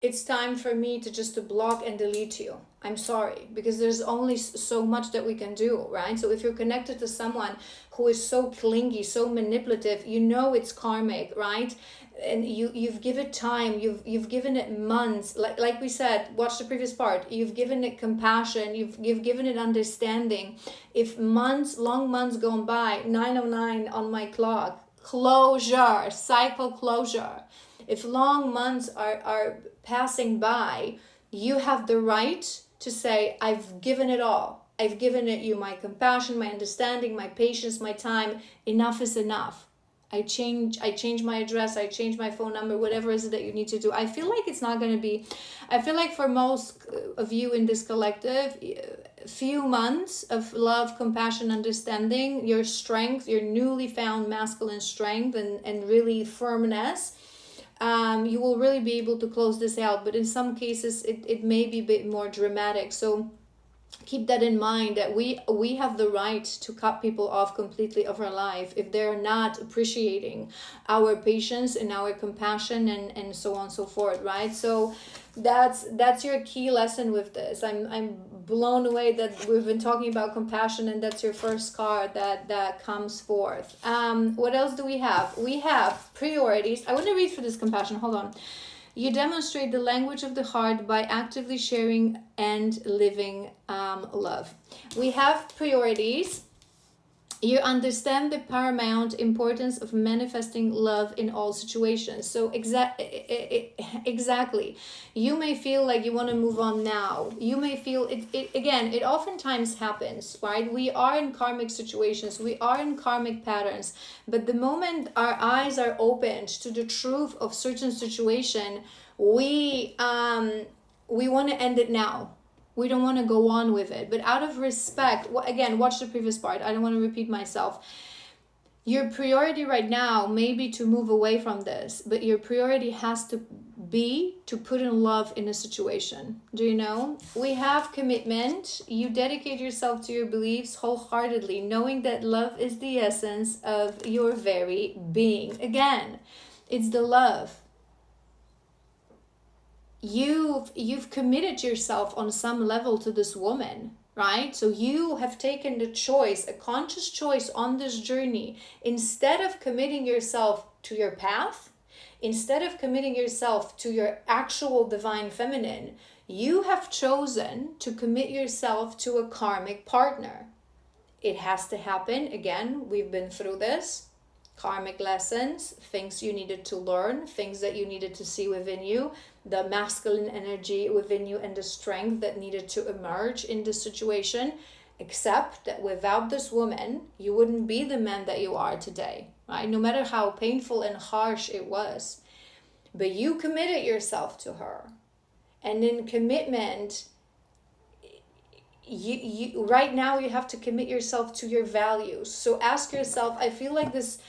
it's time for me to just to block and delete you. I'm sorry, because there's only so much that we can do, right? So if you're connected to someone who is so clingy, so manipulative, you know it's karmic, right? And you've given time, you've given it months, like we said, watch the previous part, you've given it compassion, you've given it understanding. If months, long months gone by, 9:09 on my clock, closure, cycle closure. If long months are passing by, you have the right to say, I've given it all. I've given it you, my compassion, my understanding, my patience, my time. Enough is enough. I change my address, I change my phone number, whatever is it that you need to do. I feel like it's not going to be, I feel like for most of you in this collective, few months of love, compassion, understanding, your strength, your newly found masculine strength and really firmness, you will really be able to close this out. But in some cases, it may be a bit more dramatic. So keep that in mind, that we have the right to cut people off completely of our life if they're not appreciating our patience and our compassion and so on and so forth, right? So that's your key lesson with this. I'm blown away that we've been talking about compassion, and that's your first card that comes forth. What else do we have? We have priorities. I want to read for this compassion. Hold on. You demonstrate the language of the heart by actively sharing and living love. We have priorities. You understand the paramount importance of manifesting love in all situations. So exactly. You may feel like you want to move on now. You may feel it oftentimes happens, right? We are in karmic situations. We are in karmic patterns. But the moment our eyes are opened to the truth of certain situation, we want to end it now. We don't want to go on with it. But out of respect, again, watch the previous part. I don't want to repeat myself. Your priority right now may be to move away from this, but your priority has to be to put in love in a situation. Do you know? We have commitment. You dedicate yourself to your beliefs wholeheartedly, knowing that love is the essence of your very being. Again, it's the love. You've committed yourself on some level to this woman, right? So you have taken the choice, a conscious choice on this journey. Instead of committing yourself to your path, instead of committing yourself to your actual divine feminine, you have chosen to commit yourself to a karmic partner. It has to happen. Again, we've been through this. Karmic lessons, things you needed to learn, things that you needed to see within you, the masculine energy within you and the strength that needed to emerge in this situation. Except that without this woman, you wouldn't be the man that you are today, right? No matter how painful and harsh it was. But you committed yourself to her. And in commitment, you right now you have to commit yourself to your values. So ask yourself, I feel like this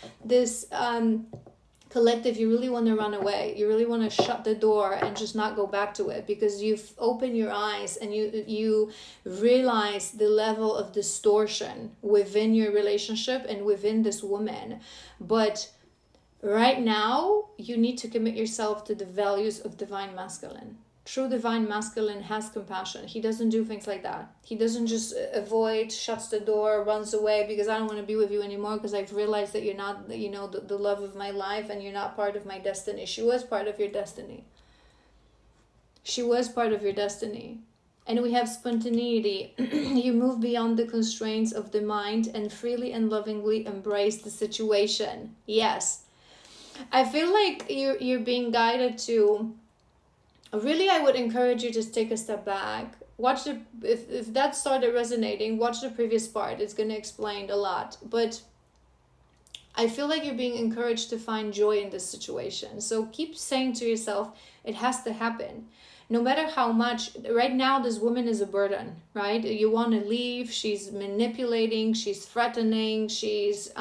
collective, you really want to run away. You really want to shut the door and just not go back to it, because you've opened your eyes and you realize the level of distortion within your relationship and within this woman. But right now you need to commit yourself to the values of divine masculine. True divine masculine has compassion. He doesn't do things like that. He doesn't just avoid, shuts the door, runs away because I don't want to be with you anymore because I've realized that you're not, the love of my life and you're not part of my destiny. She was part of your destiny. She was part of your destiny. And we have spontaneity. You move beyond the constraints of the mind and freely and lovingly embrace the situation. Yes. I feel like you're being guided to... Really, I would encourage you to take a step back. Watch if that started resonating, watch the previous part. It's going to explain a lot. But I feel like you're being encouraged to find joy in this situation. So keep saying to yourself, it has to happen. No matter how much, right now this woman is a burden, right? You want to leave, she's manipulating, she's threatening, she's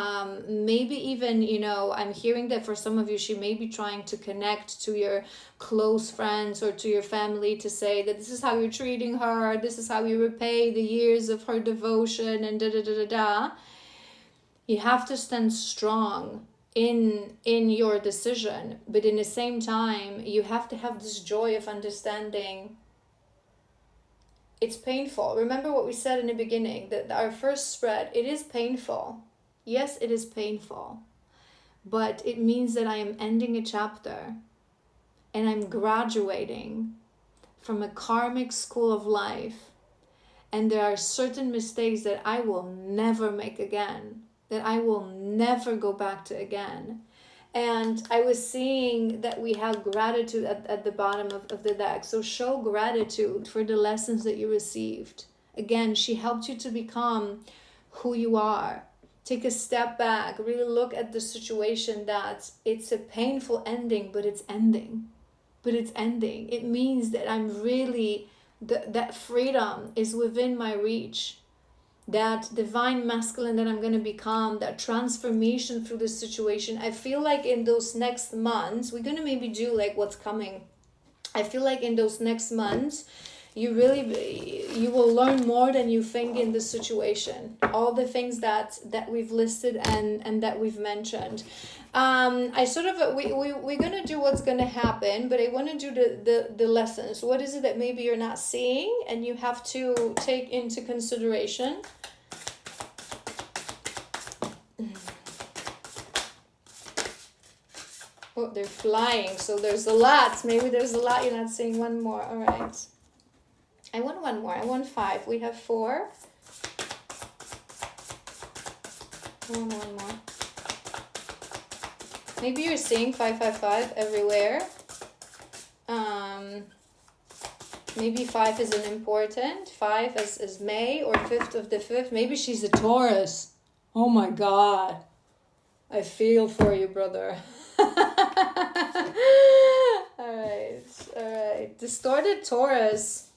maybe even, I'm hearing that for some of you, she may be trying to connect to your close friends or to your family to say that this is how you're treating her, this is how you repay the years of her devotion and da-da-da-da-da. You have to stand strong in your decision, but in the same time you have to have this joy of understanding it's painful. Remember what we said in the beginning, that our first spread, it is painful. Yes, it is painful, but it means that I am ending a chapter and I'm graduating from a karmic school of life, and there are certain mistakes that I will never make again, that I will never go back to again. And I was seeing that we have gratitude at the bottom of the deck. So show gratitude for the lessons that you received. Again, she helped you to become who you are. Take a step back, really look at the situation, that it's a painful ending, but it's ending. But it's ending. It means that I'm really, that freedom is within my reach. That divine masculine that I'm going to become, that transformation through this situation. I feel like in those next months, we're going to maybe do like what's coming. I feel like in those next months, you will learn more than you think in this situation. All the things that we've listed and that we've mentioned. We're going to do what's going to happen, but I want to do the lessons. What is it that maybe you're not seeing and you have to take into consideration? Oh, they're flying, so there's a lot. Maybe there's a lot you're not seeing. One more. All right. I want one more. I want 5. We have 4. I want one more. Maybe you're seeing 555 everywhere. Maybe 5 isn't important. 5 is May or 5th of the 5th. Maybe she's a Taurus. Oh my God. I feel for you, brother. All right. Distorted Taurus.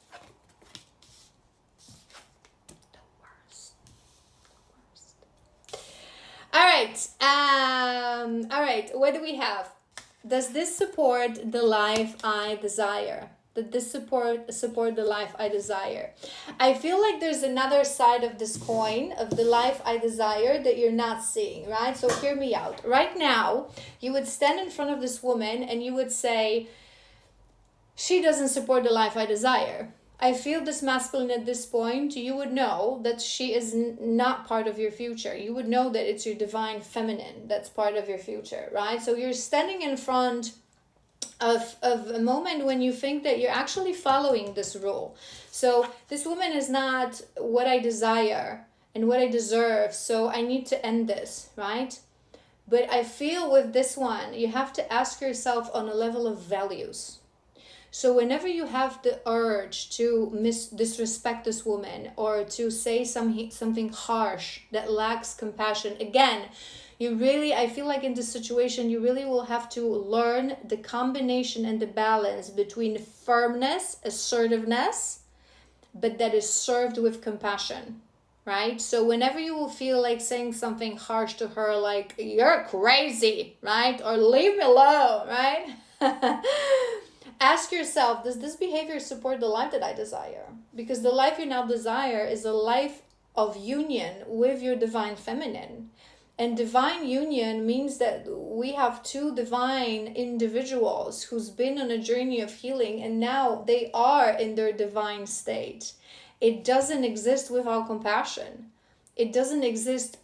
All right. What do we have? Does this support the life I desire? Did this support the life I desire? I feel like there's another side of this coin, of the life I desire, that you're not seeing, right? So hear me out. Right now, you would stand in front of this woman and you would say, she doesn't support the life I desire. I feel this masculine at this point, you would know that she is not part of your future. You would know that it's your divine feminine that's part of your future, right? So you're standing in front of a moment when you think that you're actually following this rule. So this woman is not what I desire and what I deserve, so I need to end this, right? But I feel with this one, you have to ask yourself on a level of values. So whenever you have the urge to disrespect this woman or to say something harsh that lacks compassion, again, I feel like in this situation, you really will have to learn the combination and the balance between firmness, assertiveness, but that is served with compassion, right? So whenever you will feel like saying something harsh to her, like, you're crazy, right? Or leave me alone, right? Ask yourself, does this behavior support the life that I desire? Because the life you now desire is a life of union with your divine feminine. And divine union means that we have two divine individuals who's been on a journey of healing and now they are in their divine state. It doesn't exist without compassion. It doesn't exist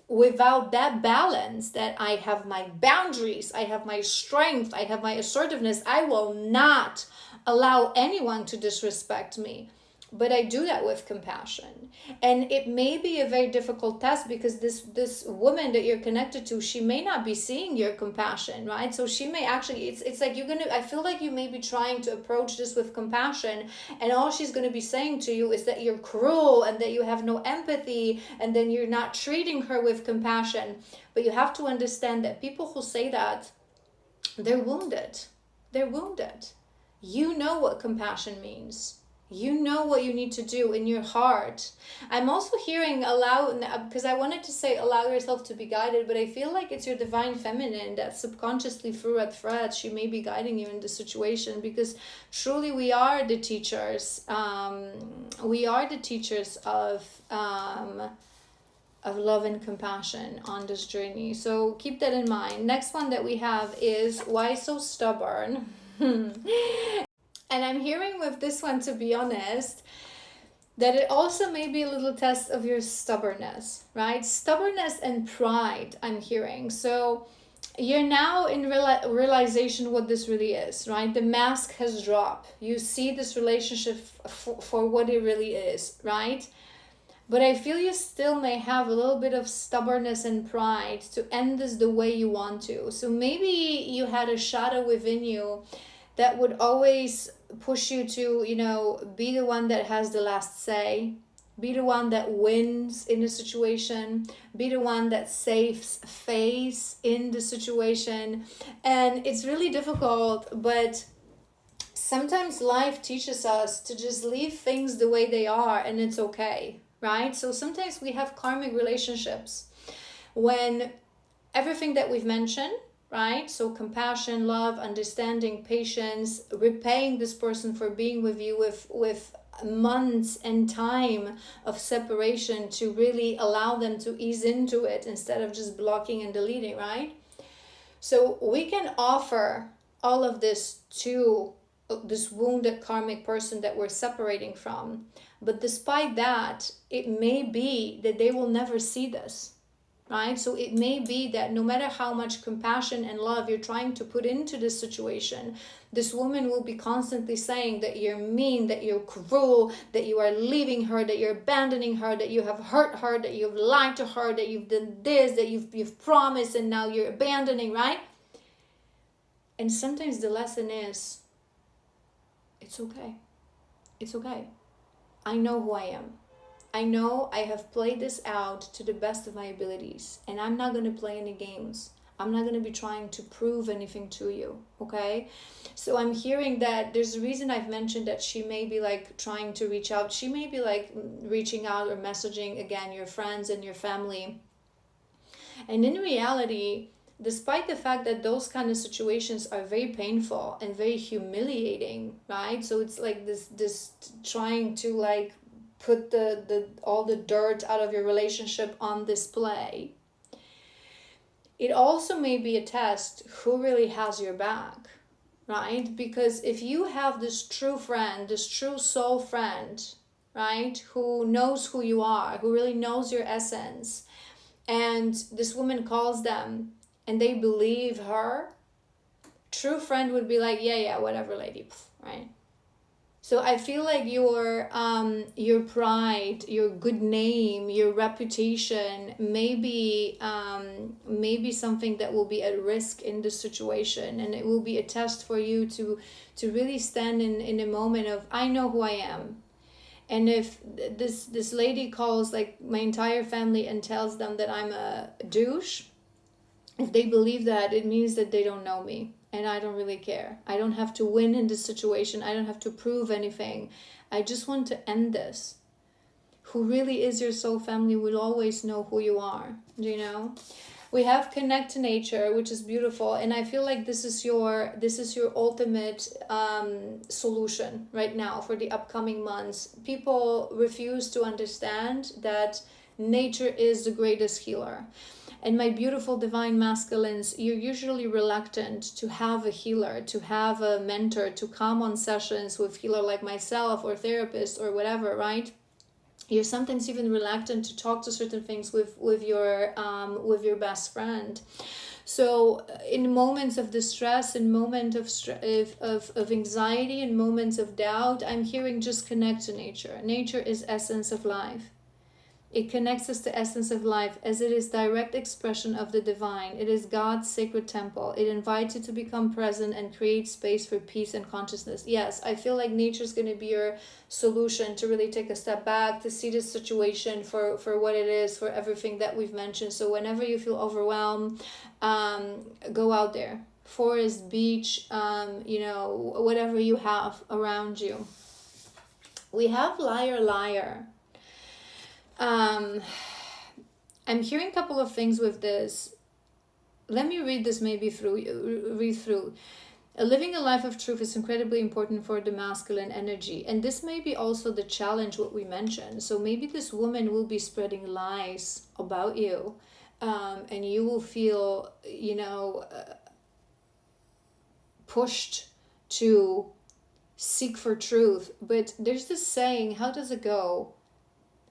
without that balance, that I have my boundaries, I have my strength, I have my assertiveness. I will not allow anyone to disrespect me. But I do that with compassion. And it may be a very difficult task because this woman that you're connected to, she may not be seeing your compassion, right? So she may actually, it's like I feel like you may be trying to approach this with compassion and all she's going to be saying to you is that you're cruel and that you have no empathy and then you're not treating her with compassion. But you have to understand that people who say that, they're wounded. They're wounded. You know what compassion means. You know what you need to do in your heart. I'm also hearing because I wanted to say allow yourself to be guided, but I feel like it's your divine feminine that subconsciously through red thread, she may be guiding you in this situation because truly we are the teachers. We are the teachers of of love and compassion on this journey. So keep that in mind. Next one that we have is why so stubborn? And I'm hearing with this one, to be honest, that it also may be a little test of your stubbornness, right? Stubbornness and pride, I'm hearing. So you're now in realization what this really is, right? The mask has dropped. You see this relationship for what it really is, right? But I feel you still may have a little bit of stubbornness and pride to end this the way you want to. So maybe you had a shadow within you that would always push you to, be the one that has the last say, be the one that wins in the situation, be the one that saves face in the situation. And it's really difficult, but sometimes life teaches us to just leave things the way they are, and it's okay, right? So sometimes we have karmic relationships when everything that we've mentioned, right? So compassion, love, understanding, patience, repaying this person for being with you with months and time of separation to really allow them to ease into it instead of just blocking and deleting, right? So we can offer all of this to this wounded karmic person that we're separating from. But despite that, it may be that they will never see this. Right? So it may be that no matter how much compassion and love you're trying to put into this situation, this woman will be constantly saying that you're mean, that you're cruel, that you are leaving her, that you're abandoning her, that you have hurt her, that you've lied to her, that you've done this, that you've promised and now you're abandoning, right? And sometimes the lesson is, it's okay. It's okay. I know who I am. I know I have played this out to the best of my abilities, and I'm not going to play any games. I'm not going to be trying to prove anything to you, okay? So I'm hearing that there's a reason I've mentioned that she may be like trying to reach out. She may be like reaching out or messaging, again, your friends and your family. And in reality, despite the fact that those kind of situations are very painful and very humiliating, right? So it's like this trying to like put the all the dirt out of your relationship on display. It also may be a test who really has your back, right? Because if you have this true friend, this true soul friend, right, who knows who you are, who really knows your essence, and this woman calls them and they believe her, true friend would be like, yeah, whatever, lady, right? So I feel like your pride, your good name, your reputation may be something that will be at risk in this situation, and it will be a test for you to really stand in a moment of, I know who I am. And if this lady calls like my entire family and tells them that I'm a douche, if they believe that, it means that they don't know me. And I don't really care. I don't have to win in this situation. I don't have to prove anything. I just want to end this. Who really is your soul family will always know who you are. We have connect to nature, which is beautiful. And I feel like this is your ultimate solution right now for the upcoming months. People refuse to understand that nature is the greatest healer. And my beautiful divine masculines, you're usually reluctant to have a healer, to have a mentor, to come on sessions with healer like myself or therapist or whatever, right? You're sometimes even reluctant to talk to certain things with your best friend. So in moments of distress, in moments of anxiety, in moments of doubt, I'm hearing just connect to nature. Nature is essence of life. It connects us to essence of life as it is direct expression of the divine. It is God's sacred temple. It invites you to become present and create space for peace and consciousness. Yes, I feel like nature is going to be your solution to really take a step back, to see this situation for what it is, for everything that we've mentioned. So whenever you feel overwhelmed, go out there. Forest, beach, whatever you have around you. We have liar, liar. I'm hearing a couple of things with this. Let me read this read through. Living a life of truth is incredibly important for the masculine energy. And this may be also the challenge, what we mentioned. So maybe this woman will be spreading lies about you. And you will feel, pushed to seek for truth. But there's this saying, how does it go?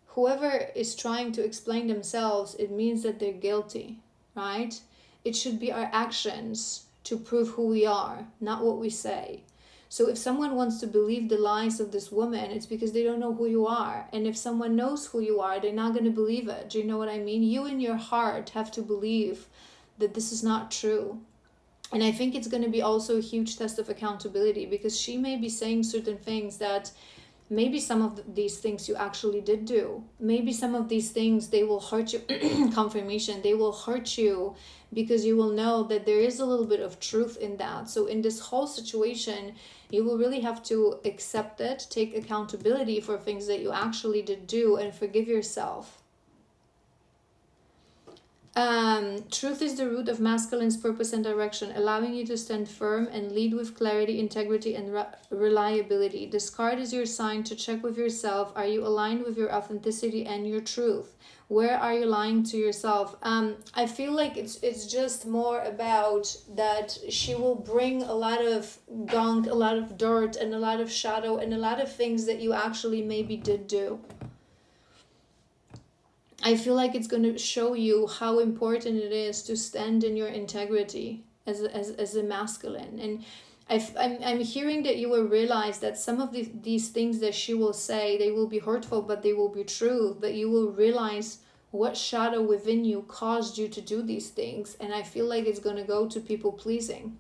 Whoever is trying to explain themselves, it means that they're guilty, right? It should be our actions to prove who we are, not what we say. So if someone wants to believe the lies of this woman, it's because they don't know who you are. And if someone knows who you are, they're not going to believe it. Do you know what I mean? You in your heart have to believe that this is not true. And I think it's going to be also a huge test of accountability, because she may be saying certain things that maybe some of these things you actually did do. Maybe some of these things, they will hurt you. Confirmation, they will hurt you because you will know that there is a little bit of truth in that. So in this whole situation, you will really have to accept it, take accountability for things that you actually did do, and forgive yourself. Truth is the root of masculine's purpose and direction, allowing you to stand firm and lead with clarity, integrity, and reliability. This card is your sign to check with yourself. Are you aligned with your authenticity and your truth? Where are you lying to yourself? I feel like it's just more about that she will bring a lot of gunk, a lot of dirt, and a lot of shadow, and a lot of things that you actually maybe did do. I feel like it's going to show you how important it is to stand in your integrity as a masculine. And I'm hearing that you will realize that some of these things that she will say, they will be hurtful, but they will be true. But you will realize what shadow within you caused you to do these things. And I feel like it's going to go to people pleasing.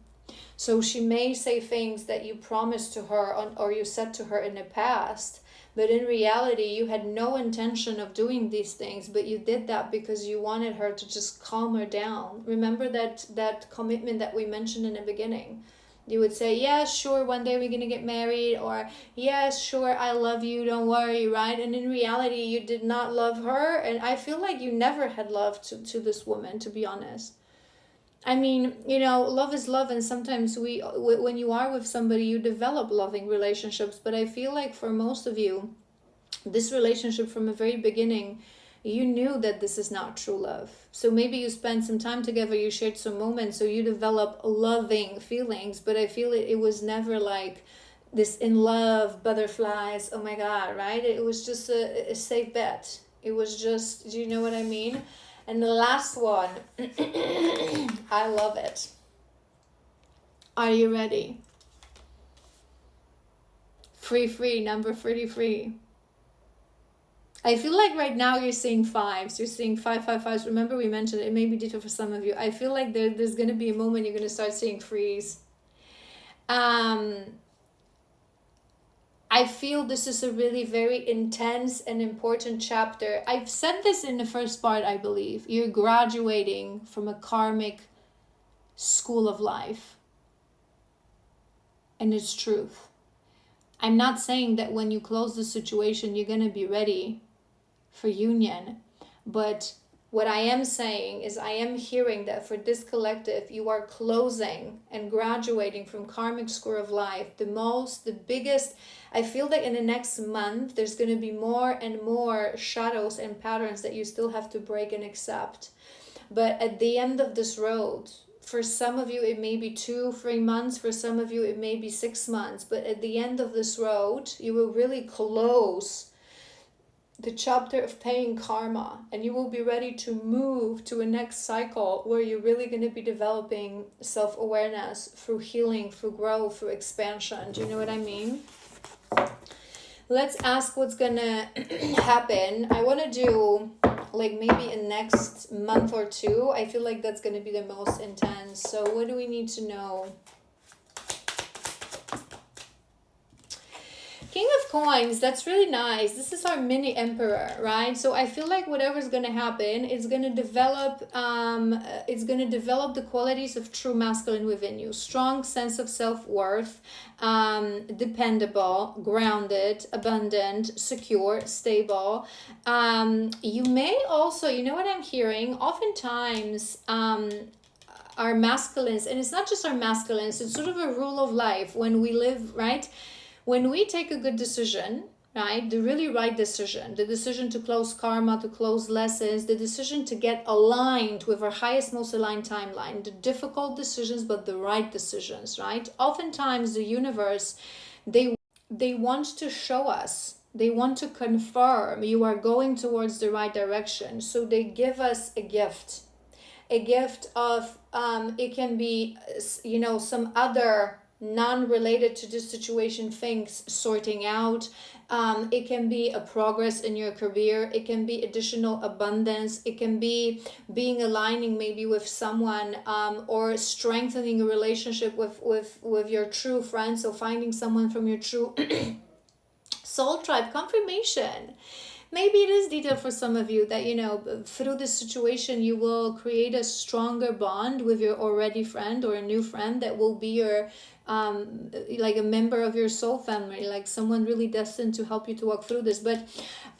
So she may say things that you promised to her or you said to her in the past, but in reality, you had no intention of doing these things, but you did that because you wanted her to just calm her down. Remember that commitment that we mentioned in the beginning? You would say, yeah, sure, one day we're going to get married, or yes, sure, I love you, don't worry, right? And in reality, you did not love her. And I feel like you never had love to this woman, to be honest. I mean, love is love, and sometimes when you are with somebody, you develop loving relationships. But I feel like for most of you, this relationship from the very beginning, you knew that this is not true love. So maybe you spent some time together, you shared some moments, so you develop loving feelings. But I feel it was never like this in love, butterflies, oh my God, right? It was just a safe bet. It was just, do you know what I mean? And the last one, I love it. Are you ready? Free, number 33. I feel like right now you're seeing fives. You're seeing 555s. Remember we mentioned it may be detailed for some of you. I feel like there's going to be a moment you're going to start seeing threes. I feel this is a really very intense and important chapter. I've said this in the first part, I believe. You're graduating from a karmic school of life. And it's truth. I'm not saying that when you close the situation, you're going to be ready for union. But what I am saying is I am hearing that for this collective, you are closing and graduating from karmic school of life. The biggest, I feel that in the next month, there's going to be more and more shadows and patterns that you still have to break and accept. But at the end of this road, for some of you, it may be 2-3 months. For some of you, it may be 6 months. But at the end of this road, you will really close the chapter of paying karma, and you will be ready to move to a next cycle where you're really going to be developing self-awareness through healing, through growth, through expansion. Do you know what I mean? Let's ask what's going to happen. I want to do like maybe in next month or 2. I feel like that's going to be the most intense. So what do we need to know? King of Coins, that's really nice. This is our mini emperor, right? So I feel like whatever's going to happen, it's going to develop the qualities of true masculine within you. Strong sense of self-worth, dependable, grounded, abundant, secure, stable. You may also, you know what I'm hearing? Oftentimes, our masculines, and it's not just our masculines, it's sort of a rule of life when we live, right? When we take a good decision, right, the really right decision, the decision to close karma, to close lessons, the decision to get aligned with our highest, most aligned timeline, the difficult decisions, but the right decisions, right? Oftentimes the universe, they want to show us, they want to confirm you are going towards the right direction. So they give us a gift of, it can be, some other non-related to this situation things sorting out. It can be a progress in your career. It can be additional abundance. It can be aligning maybe with someone, or strengthening a relationship with your true friend. So finding someone from your true soul tribe, confirmation. Maybe it is detailed for some of you that, through this situation, you will create a stronger bond with your already friend or a new friend that will be your, like a member of your soul family, like someone really destined to help you to walk through this. But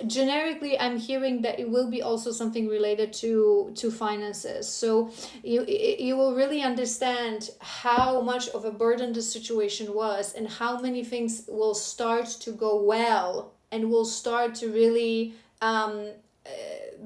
generically, I'm hearing that it will be also something related to finances. So you will really understand how much of a burden the situation was and how many things will start to go well and will start to really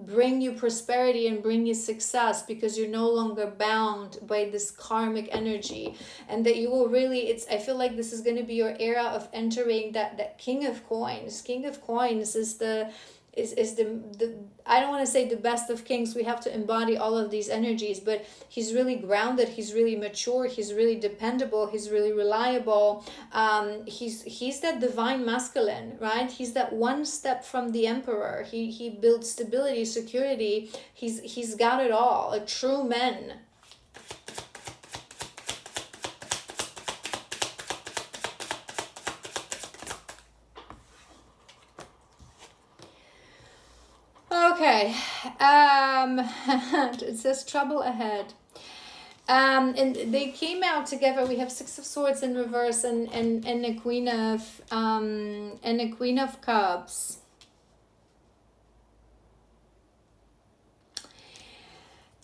bring you prosperity and bring you success, because you're no longer bound by this karmic energy. And that you will really, I feel like this is going to be your era of entering that king of coins. King of coins is the I don't want to say the best of kings. We have to embody all of these energies, but he's really grounded, he's really mature, he's really dependable, he's really reliable. He's that divine masculine, right? He's that one step from the emperor. He builds stability, security. He's got it all. A true man. Okay, it says trouble ahead. And they came out together. We have Six of Swords in reverse and a Queen of Cups.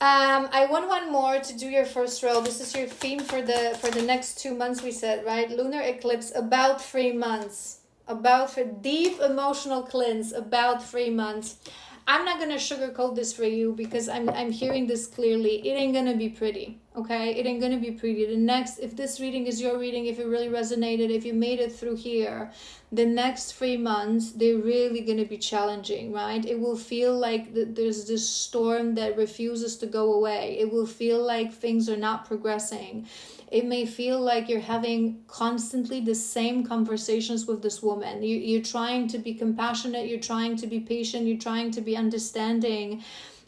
I want one more to do your first row. This is your theme for the next 2 months, we said, right? Lunar eclipse, about 3 months. For deep emotional cleanse, about 3 months. I'm not gonna sugarcoat this for you, because I'm hearing this clearly. It ain't gonna be pretty, okay? It ain't gonna be pretty. The next, if this reading is your reading, if it really resonated, if you made it through here, the next 3 months, they're really gonna be challenging, right? It will feel like there's this storm that refuses to go away. It will feel like things are not progressing. It may feel like you're having constantly the same conversations with this woman. You're trying to be compassionate, you're trying to be patient, you're trying to be understanding,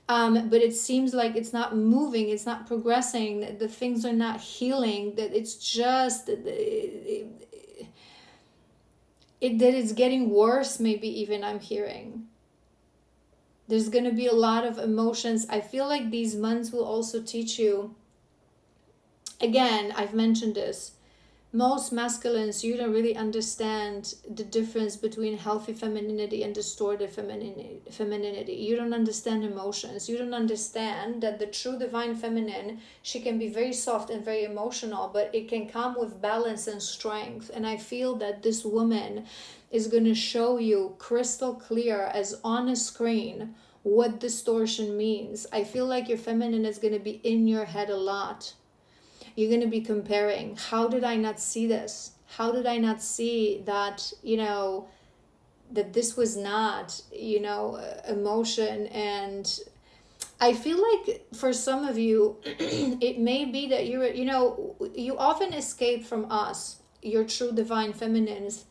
but it seems like it's not moving, it's not progressing, the things are not healing, that it's just, that it's getting worse, maybe even, I'm hearing. There's going to be a lot of emotions. I feel like these months will also teach you. Again, I've mentioned this. Most masculines, you don't really understand the difference between healthy femininity and distorted femininity. You don't understand emotions. You don't understand that the true divine feminine, she can be very soft and very emotional, but it can come with balance and strength. And I feel that this woman is going to show you crystal clear as on a screen what distortion means. I feel like your feminine is going to be in your head a lot. You're going to be comparing. How did I not see this? How did I not see that, that this was not, emotion? And I feel like for some of you, it may be that you often escape from us, your true divine feminines,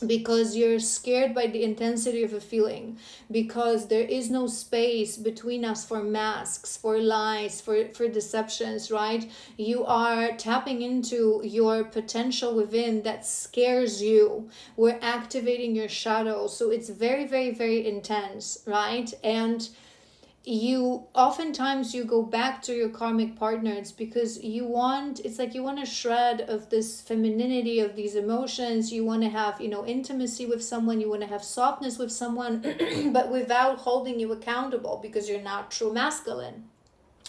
because you're scared by the intensity of a feeling, because there is no space between us for masks, for lies, for deceptions, right? You are tapping into your potential within that scares you. We're activating your shadow. So it's very, very, very intense, right? And oftentimes you go back to your karmic partners because you want a shred of this femininity, of these emotions. You want to have, intimacy with someone, you want to have softness with someone, but without holding you accountable, because you're not true masculine.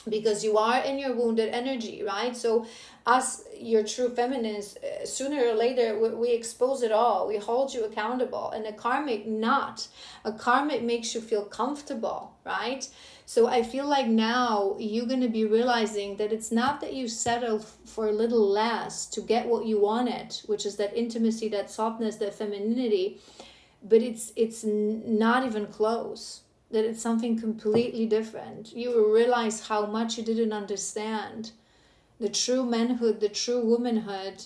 because you are in your wounded energy, right? So us, your true feminines, sooner or later we expose it all, we hold you accountable. And a karmic, not a karmic, makes you feel comfortable, right? So I feel like now you're going to be realizing that it's not that you settle for a little less to get what you wanted, which is that intimacy, that softness, that femininity, but it's not even close. That it's something completely different. You will realize how much you didn't understand the true manhood, the true womanhood,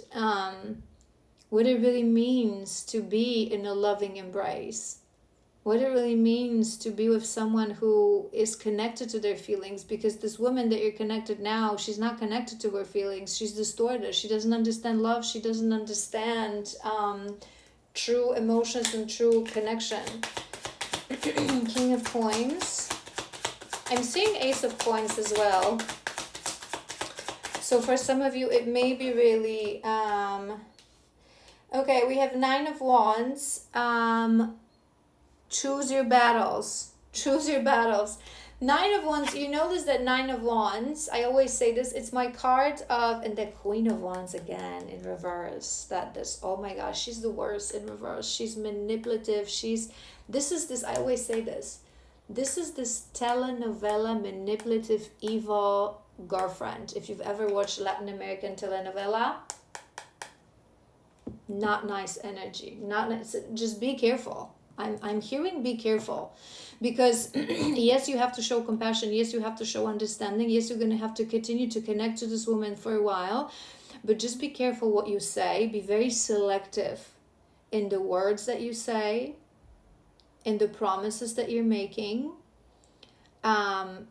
what it really means to be in a loving embrace, what it really means to be with someone who is connected to their feelings. Because this woman that you're connected now, she's not connected to her feelings. She's distorted. She doesn't understand love. She doesn't understand true emotions and true connection. King of Coins. I'm seeing Ace of Coins as well. So for some of you, it may be really... okay, we have Nine of Wands. Choose your battles. Choose your battles. Nine of Wands, you notice that Nine of Wands, I always say this, it's my card of, and the Queen of Wands again in reverse. Oh my gosh, she's the worst in reverse. She's manipulative. I always say this. This is this telenovela, manipulative, evil girlfriend. If you've ever watched Latin American telenovela, not nice energy. Not nice. Just be careful. I'm hearing be careful, because yes, you have to show compassion. Yes, you have to show understanding. Yes, you're going to have to continue to connect to this woman for a while, but just be careful what you say. Be very selective in the words that you say, in the promises that you're making, and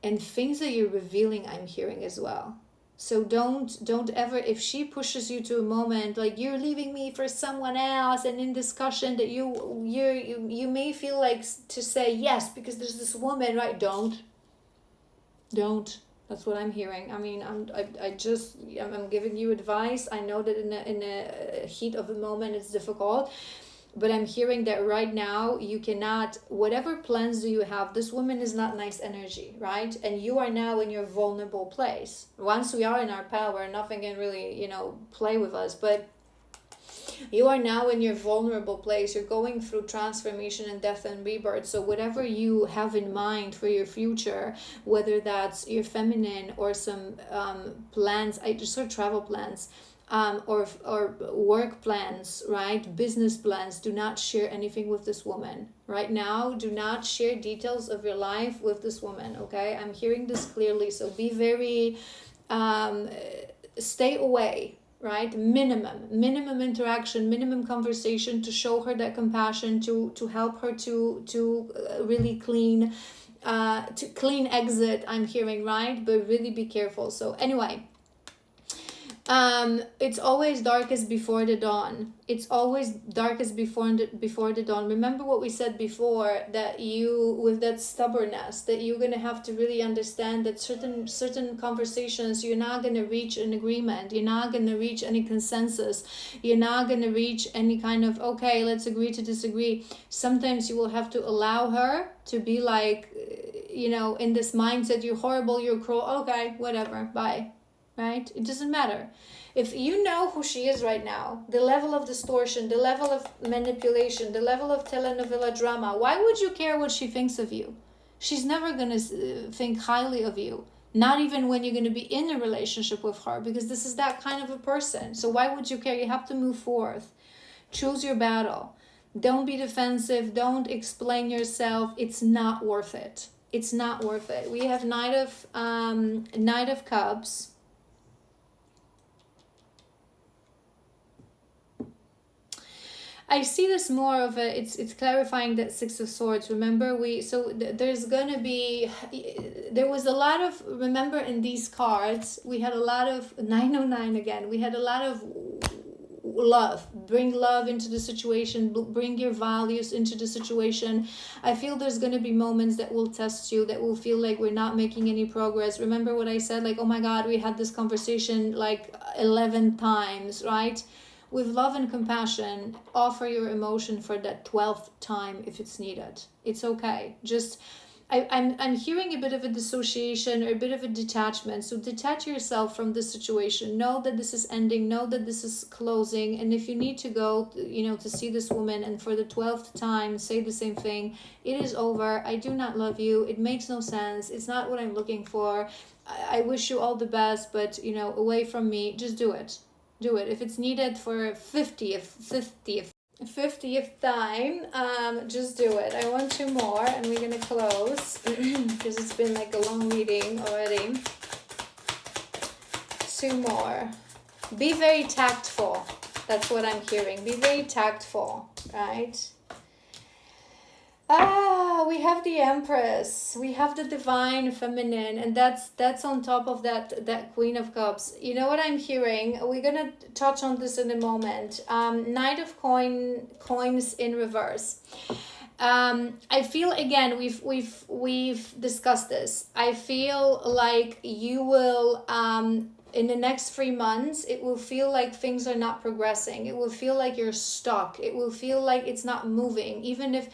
things that you're revealing, I'm hearing as well. So don't ever, if she pushes you to a moment like you're leaving me for someone else, and in discussion that you may feel like to say yes because there's this woman, right? Don't. That's what I'm hearing. I mean, I'm giving you advice. I know that in a heat of a moment it's difficult. But I'm hearing that right now you cannot, whatever plans do you have, this woman is not nice energy, right? And you are now in your vulnerable place. Once we are in our power, nothing can really, play with us. But you are now in your vulnerable place. You're going through transformation and death and rebirth. So whatever you have in mind for your future, whether that's your feminine or some plans, I just saw travel plans, or work plans, right? Business plans. Do not share anything with this woman right now. Do not share details of your life with this woman. Okay, I'm hearing this clearly. So be very, stay away. Right, minimum interaction, minimum conversation to show her that compassion, to help her to really clean exit. I'm hearing, right? But really be careful. So anyway. It's always darkest before the dawn. It's always darkest before the dawn. Remember what we said before, that you, with that stubbornness, that you're gonna have to really understand that certain conversations you're not gonna reach an agreement. You're not gonna reach any consensus. You're not gonna reach any kind of, okay, let's agree to disagree. Sometimes you will have to allow her to be like, in this mindset, you're horrible, you're cruel. Okay, whatever, bye. Right? It doesn't matter. If you know who she is right now, the level of distortion, the level of manipulation, the level of telenovela drama, why would you care what she thinks of you? She's never going to think highly of you. Not even when you're going to be in a relationship with her, because this is that kind of a person. So why would you care? You have to move forth. Choose your battle. Don't be defensive. Don't explain yourself. It's not worth it. It's not worth it. We have Knight of Cups. I see this more of it's clarifying that Six of Swords. Remember, there's gonna be, there was a lot of, remember in these cards, we had a lot of 909 again. We had a lot of love. Bring love into the situation. Bring your values into the situation. I feel there's gonna be moments that will test you, that will feel like we're not making any progress. Remember what I said, like, oh my God, we had this conversation like 11 times, right? With love and compassion, offer your emotion for that 12th time if it's needed. It's okay. Just I'm hearing a bit of a dissociation or a bit of a detachment. So detach yourself from this situation. Know that this is ending. Know that this is closing. And if you need to go, to see this woman and for the 12th time say the same thing, it is over. I do not love you. It makes no sense. It's not what I'm looking for. I wish you all the best, but away from me. Just do it. Do it. If it's needed for 50th time, just do it. I want 2 more and we're gonna close because it's been like a long reading already. 2 more. Be very tactful. That's what I'm hearing. Be very tactful, right? We have the Empress, we have the Divine Feminine, and that's on top of that Queen of Cups. You know what I'm hearing? We're gonna touch on this in a moment. Knight of Coins in reverse. I feel, again, we've discussed this. I feel like you will in the next 3 months, it will feel like things are not progressing. It will feel like you're stuck. It will feel like it's not moving. Even if,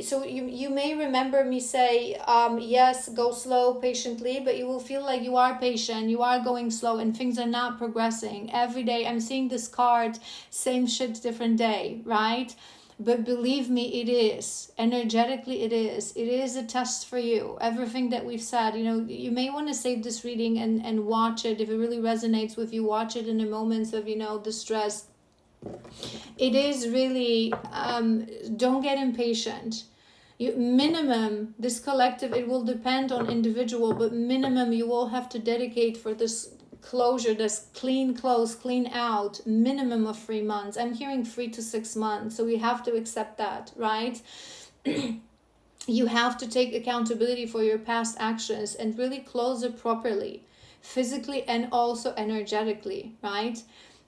so you may remember me say, yes, go slow, patiently, but you will feel like you are patient, you are going slow, and things are not progressing. Every day, I'm seeing this card, same shit, different day, right? But believe me, it is. Energetically, it is. It is a test for you. Everything that we've said, you may want to save this reading and watch it. If it really resonates with you, watch it in the moments of, distress. It is really, don't get impatient. Minimum, this collective, it will depend on individual, but minimum you will have to dedicate for this closure, this clean close, clean out, minimum of 3 months. I'm hearing 3 to 6 months, so we have to accept that, right? You have to take accountability for your past actions and really close it properly, physically and also energetically, right?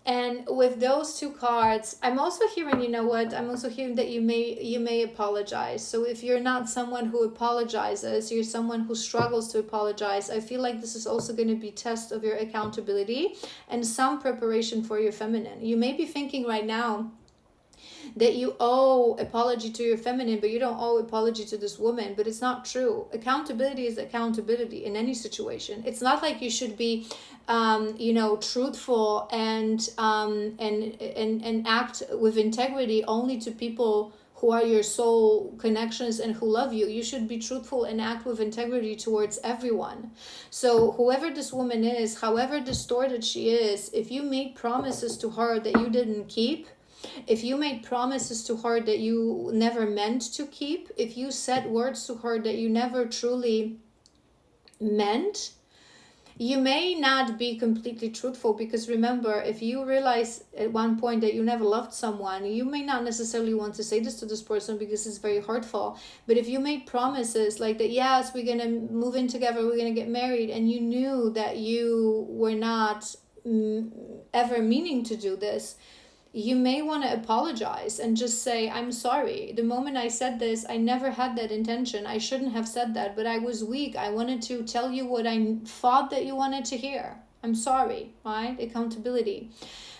And with those 2 cards, I'm also hearing, I'm also hearing that you may apologize. So if you're not someone who apologizes, you're someone who struggles to apologize, I feel like this is also going to be test of your accountability and some preparation for your feminine. You may be thinking right now that you owe apology to your feminine, but you don't owe apology to this woman. But it's not true. Accountability is accountability in any situation. It's not like you should be truthful and act with integrity only to people who are your soul connections and who love you. You should be truthful and act with integrity towards everyone. So whoever this woman is, however distorted she is, if you made promises to her that you didn't keep, if you made promises to her that you never meant to keep, if you said words to her that you never truly meant, you may not be completely truthful, because remember, if you realize at one point that you never loved someone, you may not necessarily want to say this to this person because it's very hurtful. But if you made promises like that, yes, we're going to move in together, we're going to get married, and you knew that you were not ever meaning to do this, you may want to apologize and just say, I'm sorry. The moment I said this, I never had that intention. I shouldn't have said that, but I was weak. I wanted to tell you what I thought that you wanted to hear. I'm sorry, right? Accountability.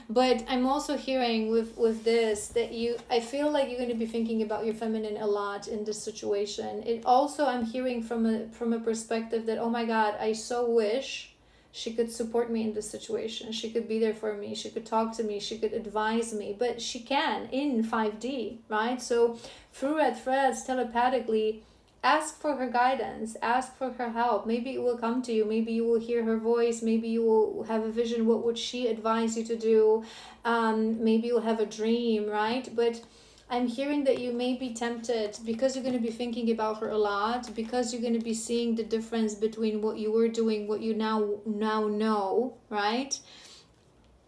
But I'm also hearing with this that I feel like you're going to be thinking about your feminine a lot in this situation. It also, I'm hearing from a perspective that, oh my God, I so wish she could support me in this situation. She could be there for me. She could talk to me. She could advise me. But she can in 5D, right? So through red threads, telepathically, ask for her guidance. Ask for her help. Maybe it will come to you. Maybe you will hear her voice. Maybe you will have a vision. What would she advise you to do? Maybe you'll have a dream, right? But I'm hearing that you may be tempted, because you're going to be thinking about her a lot, because you're going to be seeing the difference between what you were doing, what you now know, right?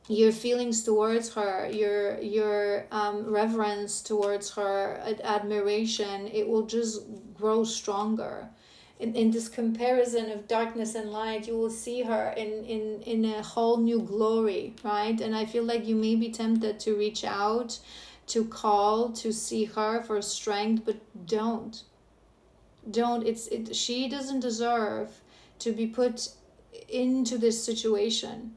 Your feelings towards her, your reverence towards her, admiration, it will just grow stronger. In this comparison of darkness and light, you will see her in a whole new glory, right? And I feel like you may be tempted to reach out, to call, to see her for strength, but don't. She doesn't deserve to be put into this situation.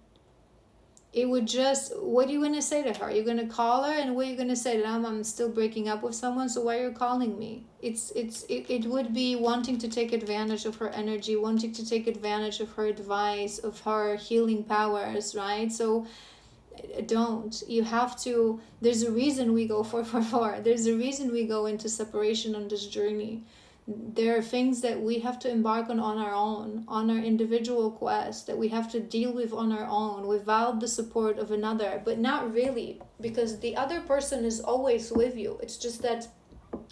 it would just, what are you going to say to her? You're going to call her, and what are you going to say? That I'm still breaking up with someone, so why are you calling me? It would be wanting to take advantage of her energy, wanting to take advantage of her advice, of her healing powers, right? So don't. You have to, there's a reason we go 444. There's a reason we go into separation on this journey. There are things that we have to embark on our own, on our individual quest, that we have to deal with on our own without the support of another. But not really, because the other person is always with you. It's just that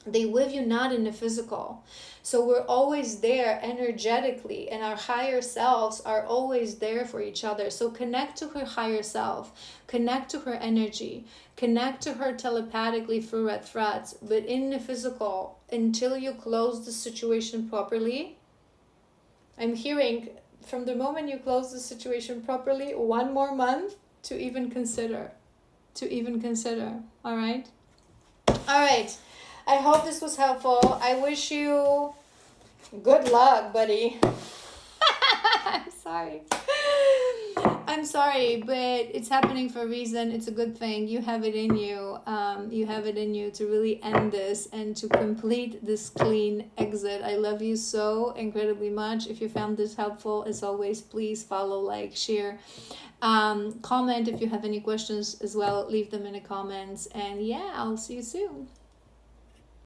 they with you not in the physical. So we're always there energetically, and our higher selves are always there for each other. So connect to her higher self, connect to her energy, connect to her telepathically through red threads. But in the physical, until you close the situation properly, I'm hearing from the moment you close the situation properly, 1 more month to even consider. All right. I hope this was helpful. I wish you good luck, buddy. I'm sorry, but it's happening for a reason. It's a good thing. You have it in you. You have it in you to really end this and to complete this clean exit. I love you so incredibly much. If you found this helpful, as always, please follow, like, share. Comment if you have any questions as well. Leave them in the comments. And yeah, I'll see you soon.